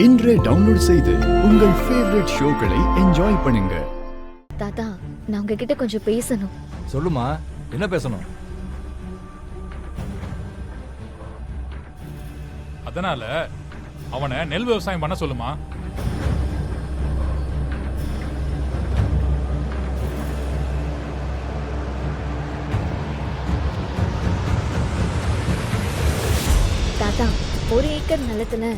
இன்றே டவுன்லோட் செய்து உங்கள் ஃபேவரட் ஷோக்களை என்ஜாய் பண்ணுங்க. தாத்தா, நான் உங்ககிட்ட கொஞ்சம் பேசணும். சொல்லுமா, என்ன பேசணும்? அதனால அவனை நெல் விவசாயம் பண்ண சொல்லுமா. தாத்தா, 1 ஏக்கர் நிலத்துல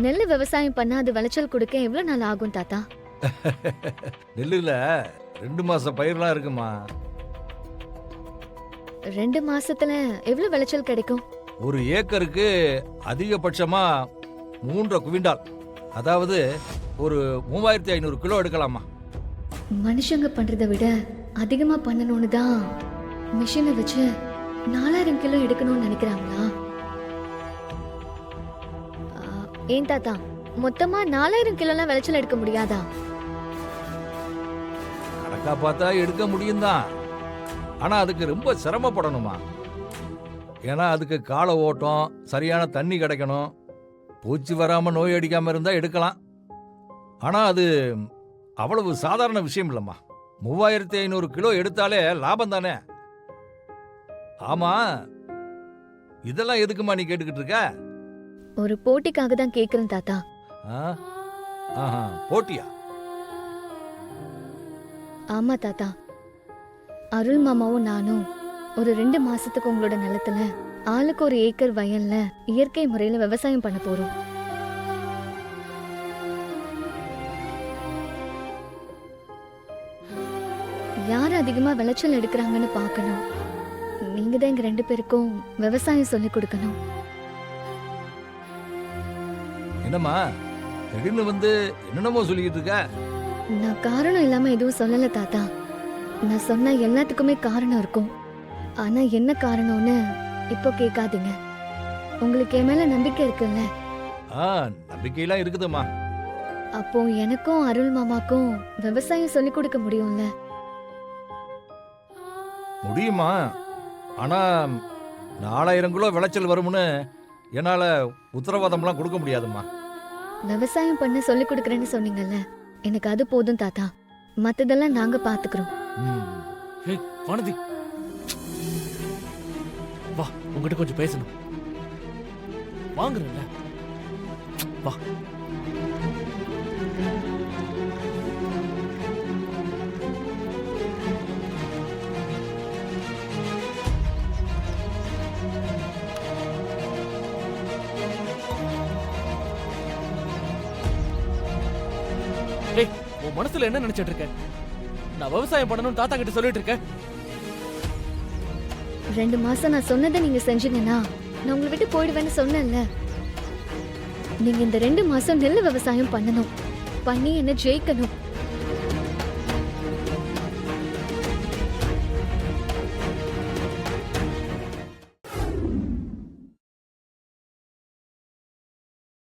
நெல் விவசாயம் பண்ணா அது விளைச்சல் கொடுக்க எவ்வளவு நாள் ஆகும் தாத்தா? நெல்லுல 2 மாச பயிர்லாம் இருக்குமா. 2 மாசத்துல எவ்வளவு விளைச்சல் கிடைக்கும்? 1 ஏக்கருக்கு அதிகபட்சமா 3 குவிண்டால், அதாவது ஒரு 3500 கிலோ எடுக்கலாமா. மனுஷங்க பண்றதை விட அதிகமா பண்ணணும்னு தான் மிஷினை வச்சு 4000 கிலோ எடுக்கணும்னு நினைக்கிறாங்களா? ஏன் தாத்தா, மொத்தமா 4000 கிலோலாம் விளைச்சல் எடுக்க முடியாதா? கணக்கா பார்த்தா எடுக்க முடியும் தான், ஆனா அதுக்கு ரொம்ப சிரமப்படணுமா. ஏன்னா அதுக்கு கால ஓட்டம், சரியான தண்ணி கிடைக்கணும், பூச்சி வராம நோய் அடிக்காம இருந்தா எடுக்கலாம். ஆனா அது அவ்வளவு சாதாரண விஷயம் இல்லம்மா. 3500 கிலோ எடுத்தாலே லாபம் தானே. ஆமா, இதெல்லாம் எதுக்குமா நீ கேட்டுக்கிட்டு இருக்க? ஒரு போட்டிக்காக தான் கேக்குறேன் தாத்தா. போட்டியா? ஆமா தாத்தா, அருள் மாமாவும் நானும் ஒரு 2 மாசத்துக்கு உங்களோட நிலத்துல ஆளுக்கு 1 ஏக்கர் வயல்ல இயற்கை முறையில விவசாயம் பண்ண போறோம். யார் அதிகமா விளைச்சல் எடுக்கிறாங்கன்னு பார்க்கணும். நீங்க தான் எங்க 2 பேருக்கும் விவசாயம் சொல்லி கொடுக்கணும். என்னம்மா திடீர்னு வந்து என்னென்னமோ சொல்லிக்கிட்டு இருக்க? நான் காரணம் இல்லாம எதுவும் சொல்லல தாத்தா. நான் சொன்ன எல்லாத்துக்குமே காரணம் இருக்கும். ஆனா என்ன காரணம்னு இப்போ கேட்காதீங்க. உங்களுக்கு என் மேல நம்பிக்கை இருக்குல்ல? நம்பிக்கையெல்லாம் இருக்குதும்மா. அப்போ எனக்கும் அருள் மாமாக்கும் விவசாயம் சொல்லி கொடுக்க முடியும்ல? முடியுமா, ஆனா 4000 கிலோ விளைச்சல் வரும்னு என்னால உத்தரவாதம்லாம் கொடுக்க முடியாதும்மா. விவசாயம் பண்ண சொல்லி கொடுக்கறேன்னு சொன்னீங்கல்ல, எனக்கு அது போதும் தாத்தா. மத்ததெல்லாம் நாங்க பாத்துக்கிறோம். வானதி, வா, உங்ககிட்ட கொஞ்சம் பேசணும். வாங்குறேன்ல, வா. உன் மனசுல என்ன நினைச்சிட்டு இருக்க? நான் விவசாயம் பண்ணணும் தாத்தா கிட்ட சொல்லிட்டு இருக்கேன். 2 மாசம் நான் சொன்னதை நீங்க செஞ்சீங்கன்னா நான் உங்களை விட்டு போயிடுவேன்னு சொன்னேன்ல. நீங்க இந்த 2 மாசம் நெல் விவசாயம் பண்ணணும், பண்ணி என்ன ஜெயிக்கணும்.